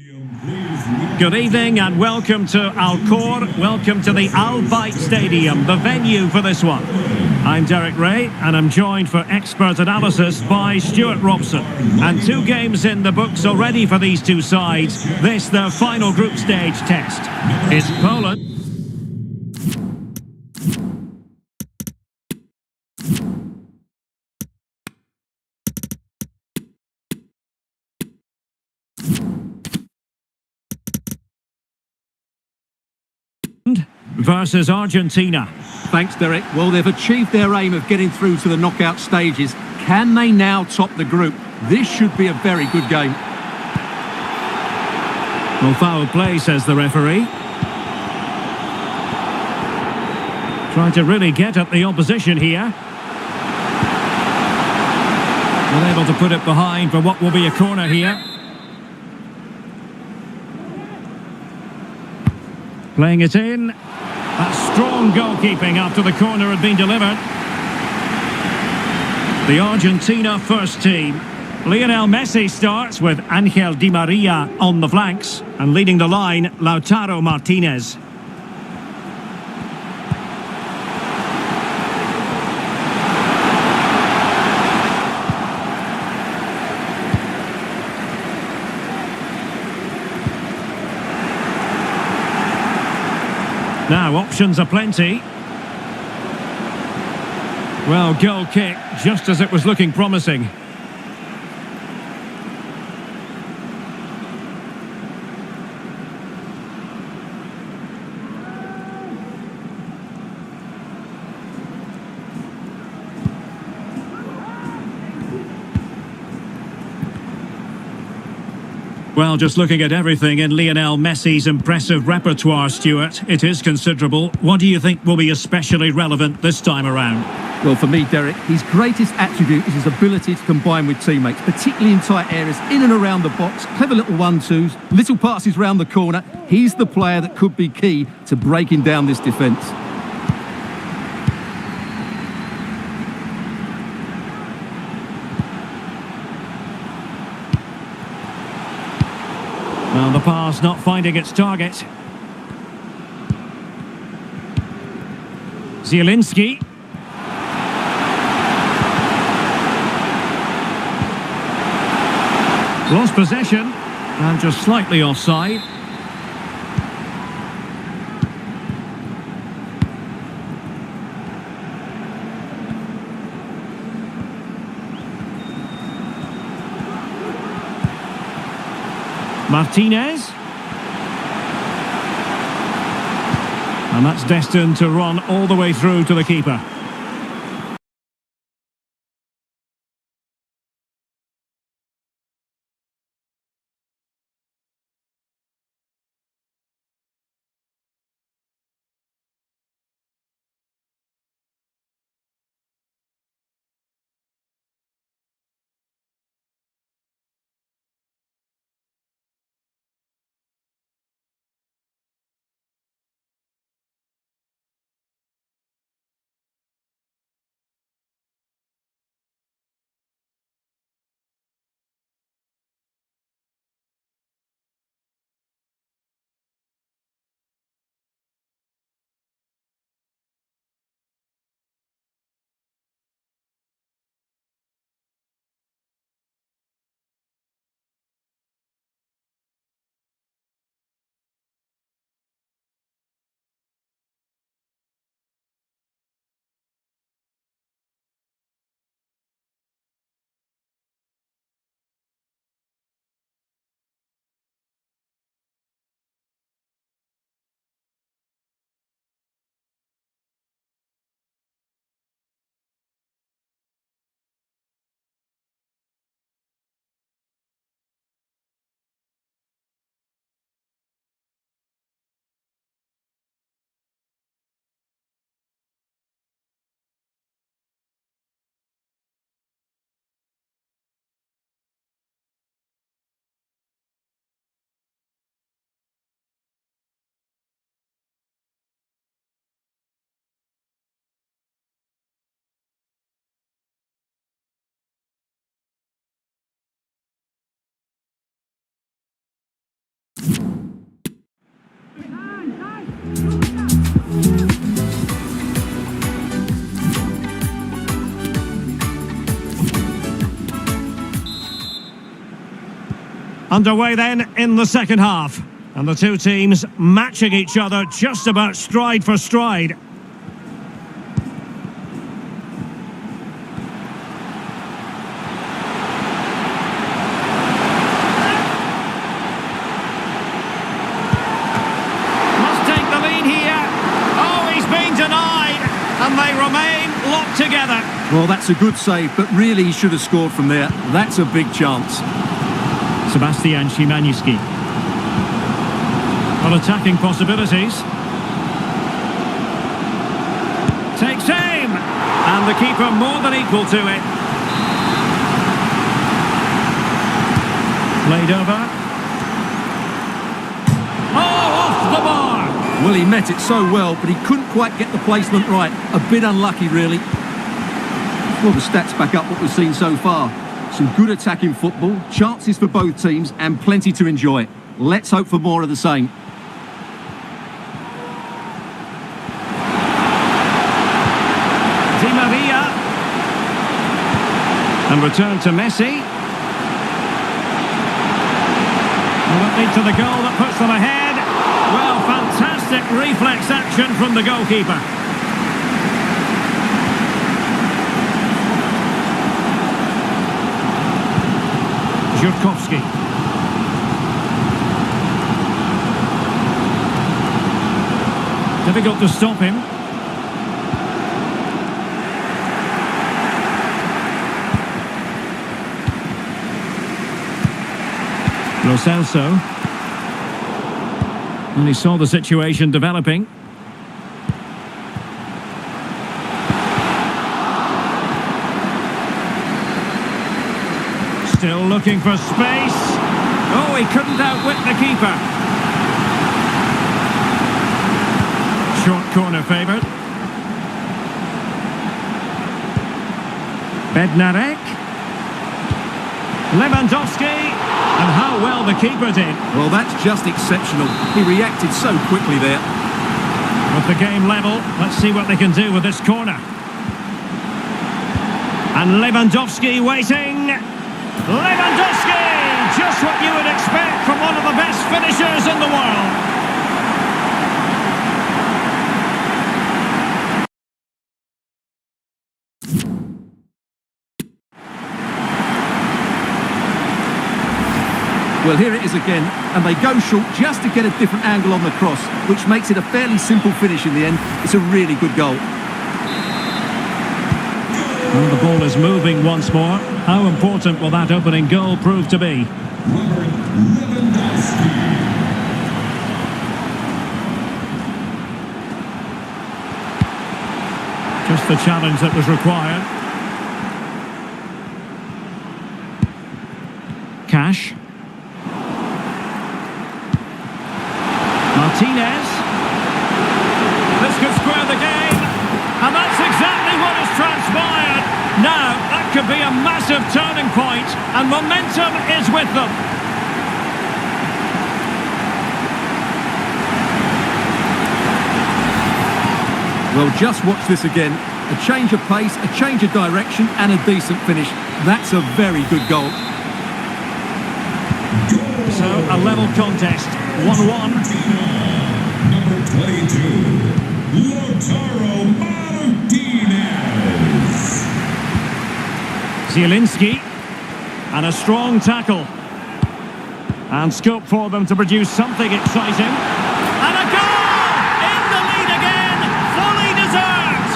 Good evening and welcome to Alcor. Welcome to the Al Bayt Stadium, the venue for this one. I'm Derek Ray and I'm joined for expert analysis by Stuart Robson. And 2 games in the books already for these two sides. This their final group stage test. It's Poland versus Argentina. Thanks, Derek. Well, they've achieved their aim of getting through to the knockout stages. Can they now top the group? This should be a very good game. Well, foul play, says the referee. Trying to really get at the opposition here. Unable to put it behind for what will be a corner here. Playing it in. That's strong goalkeeping after the corner had been delivered. The Argentina first team. Lionel Messi starts with Angel Di Maria on the flanks. And leading the line, Lautaro Martinez. Now, options are plenty. Well, goal kick, just as it was looking promising. Well, just looking at everything in Lionel Messi's impressive repertoire, Stuart, it is considerable. What do you think will be especially relevant this time around? Well, for me, Derek, his greatest attribute is his ability to combine with teammates, particularly in tight areas, in and around the box, clever little 1-2s, little passes round the corner. He's the player that could be key to breaking down this defence. Well, the pass not finding its target. Zielinski. Lost possession and just slightly offside. Martinez. And that's destined to run all the way through to the keeper. Underway then in the second half. And the two teams matching each other just about stride for stride. Must take the lead here. Oh, he's been denied. And they remain locked together. Well, that's a good save, but really he should have scored from there. That's a big chance. Sebastian Szymanski. On attacking possibilities. Takes aim! And the keeper more than equal to it. Played over. Oh, off the bar! Well, he met it so well, but he couldn't quite get the placement right. A bit unlucky, really. Well, the stats back up what we've seen so far. Some good attacking football, chances for both teams, and plenty to enjoy. Let's hope for more of the same. Di Maria. And return to Messi. Will it lead to the goal that puts them ahead? Well, fantastic reflex action from the goalkeeper. Żurkowski. Difficult to stop him. Lo Celso. And he saw the situation developing. Still looking for space. Oh, he couldn't outwit the keeper. Short corner favoured. Bednarek. Lewandowski. And how well the keeper did. Well, that's just exceptional. He reacted so quickly there. With the game level, let's see what they can do with this corner. And Lewandowski waiting. Lewandowski! Just what you would expect from one of the best finishers in the world. Well, here it is again, and they go short just to get a different angle on the cross, which makes it a fairly simple finish in the end. It's a really good goal. Well, the ball is moving once more. How important will that opening goal prove to be? Just the challenge that was required. Cash. Martinez. This could square the game. And that's exactly what has transpired. Now, that could be a massive turning point, and momentum is with them. Well, just watch this again. A change of pace, a change of direction, and a decent finish. That's a very good goal. So, a level contest, 1-1. Number 22, Lautaro Martinez. Zielinski. And a strong tackle. And scope for them to produce something exciting. And a goal! In the lead again! Fully deserved!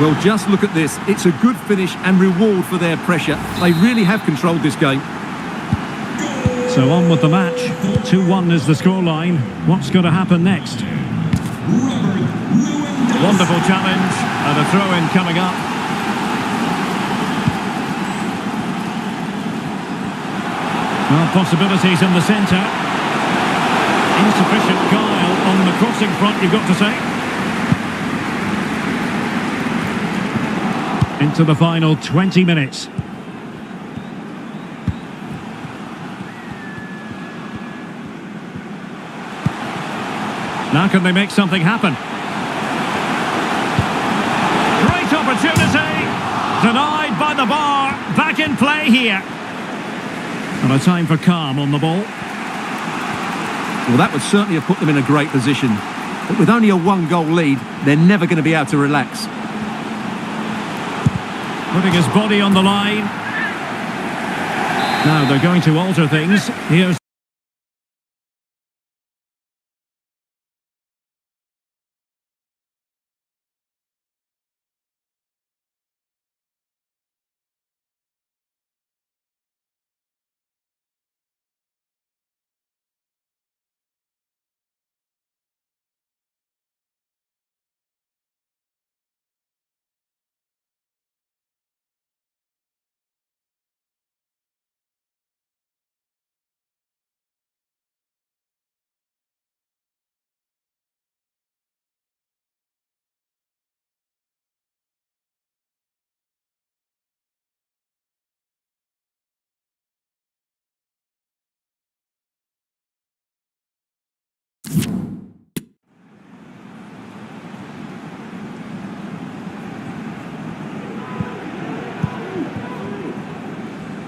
Well, just look at this. It's a good finish and reward for their pressure. They really have controlled this game. So on with the match. 2-1 is the scoreline. What's going to happen next? Wonderful challenge. And a throw-in coming up. Well, possibilities in the centre. Insufficient guile on the crossing front, you've got to say. Into the final 20 minutes. Now can they make something happen? Great opportunity. Denied by the bar. Back in play here. And a time for calm on the ball. Well, that would certainly have put them in a great position. But with only a one-goal lead, they're never going to be able to relax. Putting his body on the line. Now they're going to alter things. Here's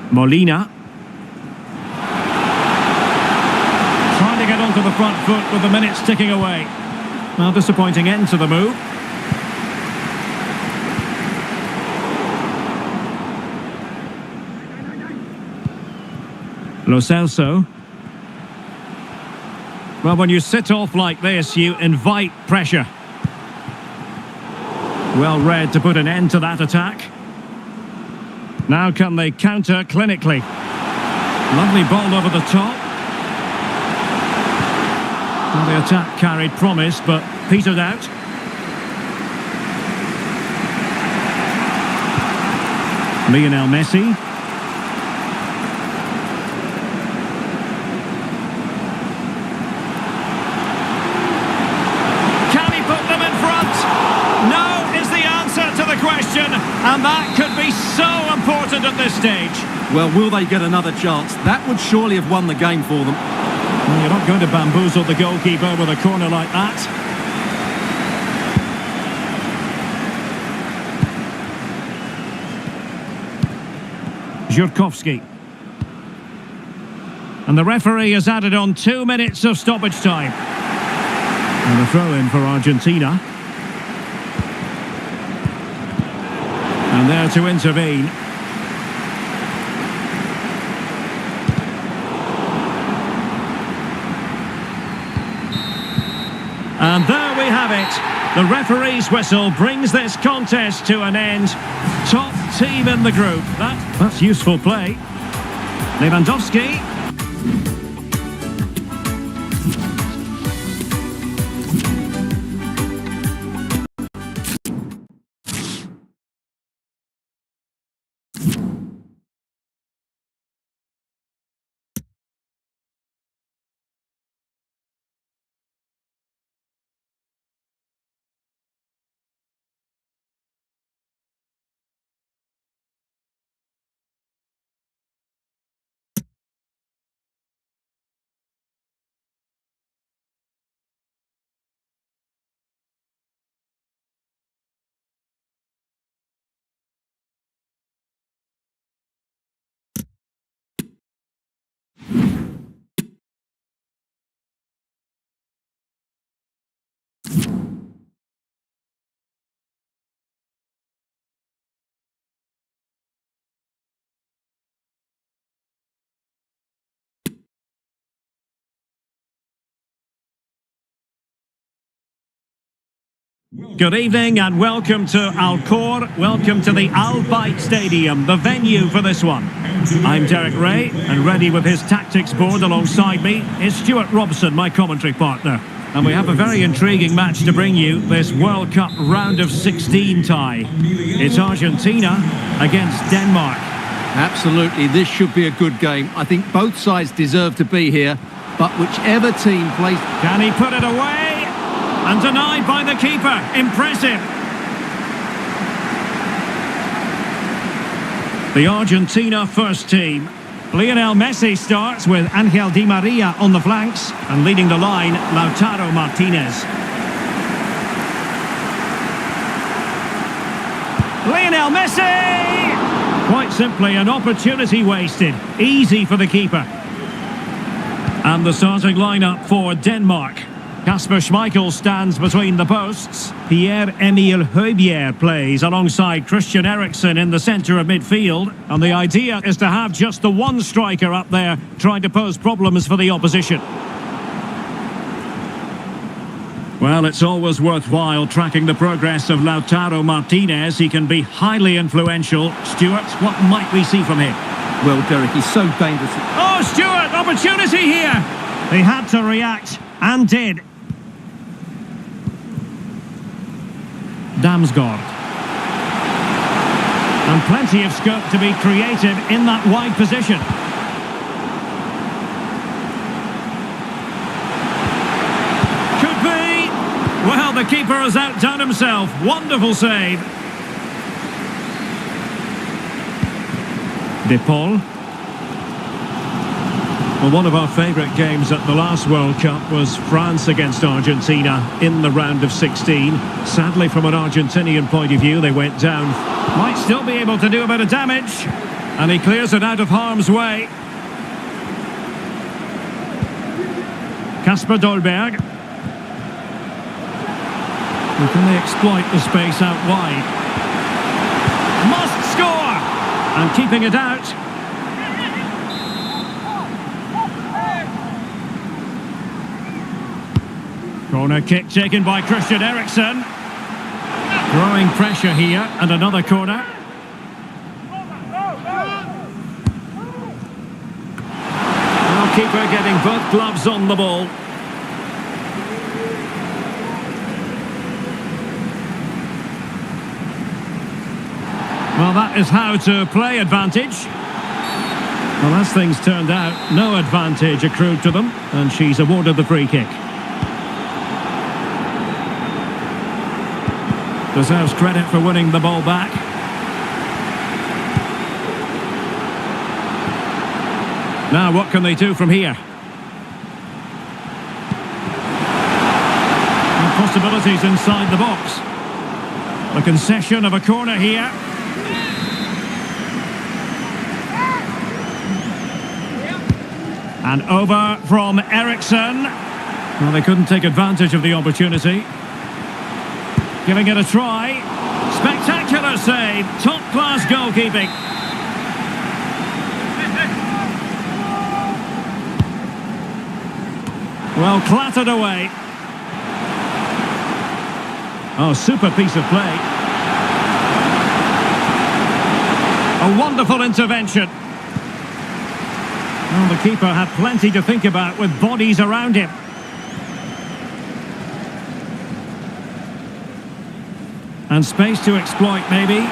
Molina. Trying to get onto the front foot with the minutes ticking away. Well, disappointing end to the move. Lo Celso. Well, when you sit off like this, you invite pressure. Well read to put an end to that attack. Now can they counter clinically? Lovely ball over the top. Well, the attack carried promise, but petered out. Lionel Messi. Can he put them in front? No is the answer to the question, and that could be so important at this stage. Well, will they get another chance? That would surely have won the game for them. Well, you're not going to bamboozle the goalkeeper with a corner like that. Żurkowski. And the referee has added on 2 minutes of stoppage time. And a throw-in for Argentina. And there to intervene. And there we have it. The referee's whistle brings this contest to an end. Top team in the group. That's useful play. Lewandowski. Good evening and welcome to Alcor. Welcome to the Al Bayt Stadium, the venue for this one. I'm Derek Ray, and ready with his tactics board alongside me is Stuart Robson, my commentary partner. And we have a very intriguing match to bring you, this World Cup round of 16 tie. It's Argentina against Denmark. Absolutely, this should be a good game. I think both sides deserve to be here, but whichever team plays... Can he put it away? And denied by the keeper. Impressive. The Argentina first team. Lionel Messi starts with Angel Di Maria on the flanks, and leading the line, Lautaro Martinez. Lionel Messi! Quite simply, an opportunity wasted. Easy for the keeper. And the starting lineup for Denmark. Kasper Schmeichel stands between the posts. Pierre-Emile Højbjerg plays alongside Christian Eriksen in the centre of midfield. And the idea is to have just the one striker up there trying to pose problems for the opposition. Well, it's always worthwhile tracking the progress of Lautaro Martinez. He can be highly influential. Stuart, what might we see from him? Well, Derek, he's so dangerous. Oh, Stuart, opportunity here! He had to react, and did. Damsgaard. And plenty of scope to be creative in that wide position. Could be. Well, the keeper has outdone himself. Wonderful save. De Paul. Well, one of our favourite games at the last World Cup was France against Argentina in the round of 16. Sadly, from an Argentinian point of view, they went down. Might still be able to do a bit of damage. And he clears it out of harm's way. Kasper Dolberg. Well, can they exploit the space out wide? Must score! And keeping it out. Corner kick taken by Christian Eriksen. Growing pressure here, and another corner. Now keeper getting both gloves on the ball. Well, that is how to play advantage. Well, as things turned out, no advantage accrued to them, and she's awarded the free kick. Deserves credit for winning the ball back. Now, what can they do from here? And possibilities inside the box. The concession of a corner here. And over from Eriksen. Well, they couldn't take advantage of the opportunity. Giving it a try. Spectacular save. Top-class goalkeeping. Well, clattered away. Oh, super piece of play. A wonderful intervention. Well, the keeper had plenty to think about with bodies around him. And space to exploit, maybe.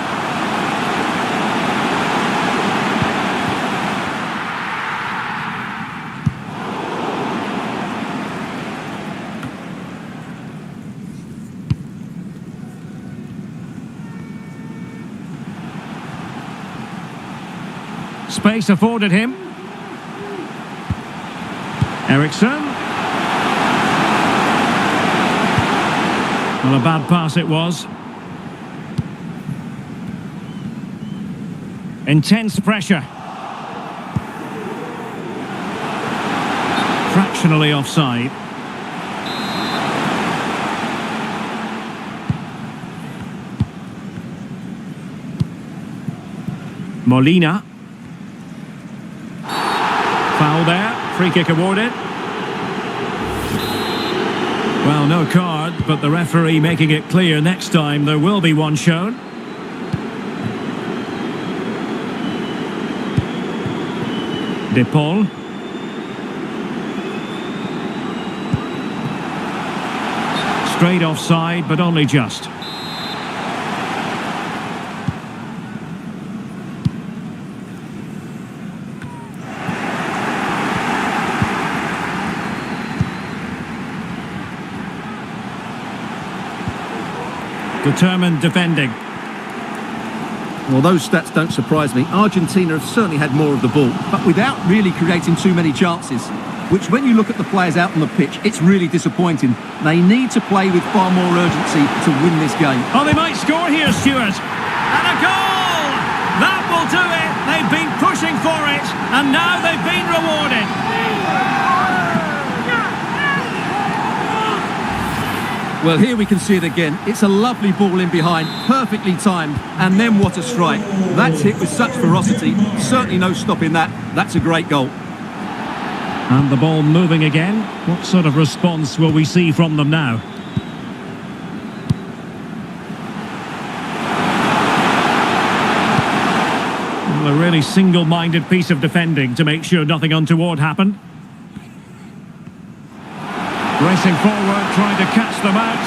Space afforded him. Eriksen. Well, a bad pass it was. Intense pressure. Fractionally offside. Molina. Foul there. Free kick awarded. Well, no card, but the referee making it clear next time there will be one shown. De Paul. Straight offside, but only just. Determined defending. Well, those stats don't surprise me. Argentina have certainly had more of the ball, but without really creating too many chances, which when you look at the players out on the pitch, it's really disappointing. They need to play with far more urgency to win this game. Oh, they might score here, Stuart. And a goal! That will do it. They've been pushing for it, and now they've been rewarded. Well, here we can see it again. It's a lovely ball in behind, perfectly timed, and then what a strike. That's hit with such ferocity. Certainly no stopping that. That's a great goal. And the ball moving again. What sort of response will we see from them now? Well, a really single-minded piece of defending to make sure nothing untoward happened. Racing forward, trying to catch them out.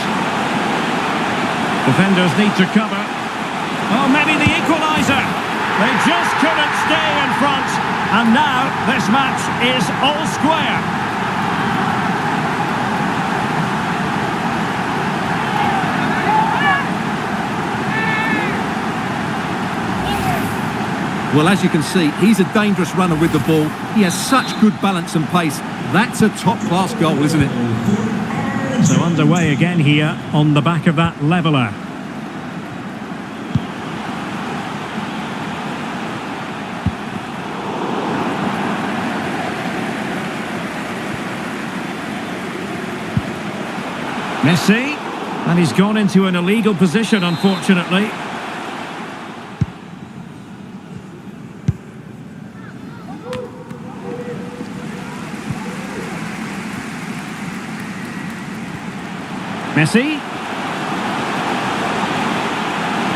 Defenders need to cover. Oh, maybe the equaliser. They just couldn't stay in front. And now this match is all square. Well, as you can see, he's a dangerous runner with the ball. He has such good balance and pace. That's a top-class goal, isn't it? So underway again here on the back of that leveller. Messi, and he's gone into an illegal position, unfortunately. Messi.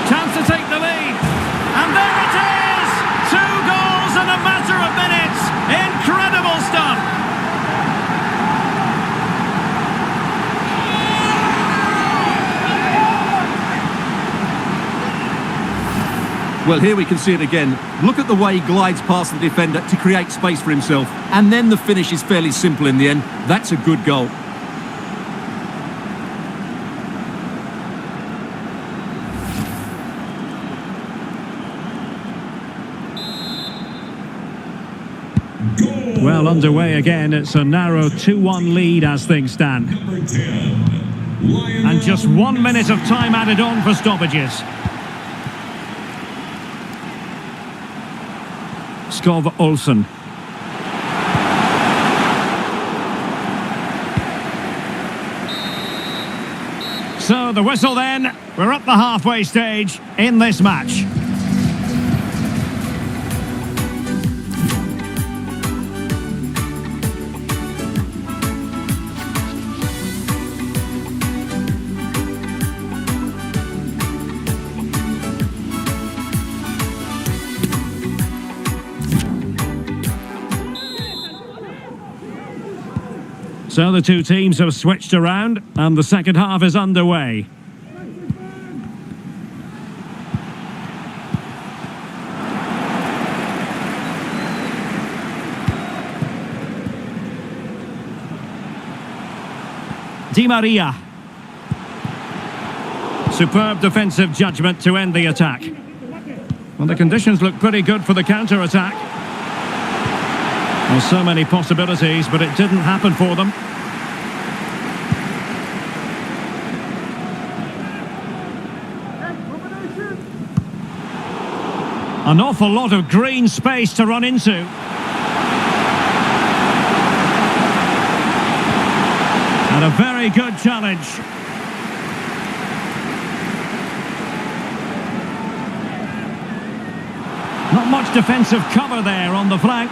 Chance to take the lead. And there it is! 2 goals in a matter of minutes. Incredible stuff. Well, here we can see it again. Look at the way he glides past the defender to create space for himself. And then the finish is fairly simple in the end. That's a good goal. Well, underway again. It's a narrow 2-1 lead as things stand. And just 1 minute of time added on for stoppages. Skov Olsen. So the whistle then. We're up the halfway stage in this match. So the two teams have switched around and the second half is underway. Di Maria. Superb defensive judgment to end the attack. Well, the conditions look pretty good for the counter-attack. Well, so many possibilities, but it didn't happen for them. An awful lot of green space to run into. And a very good challenge. Not much defensive cover there on the flank.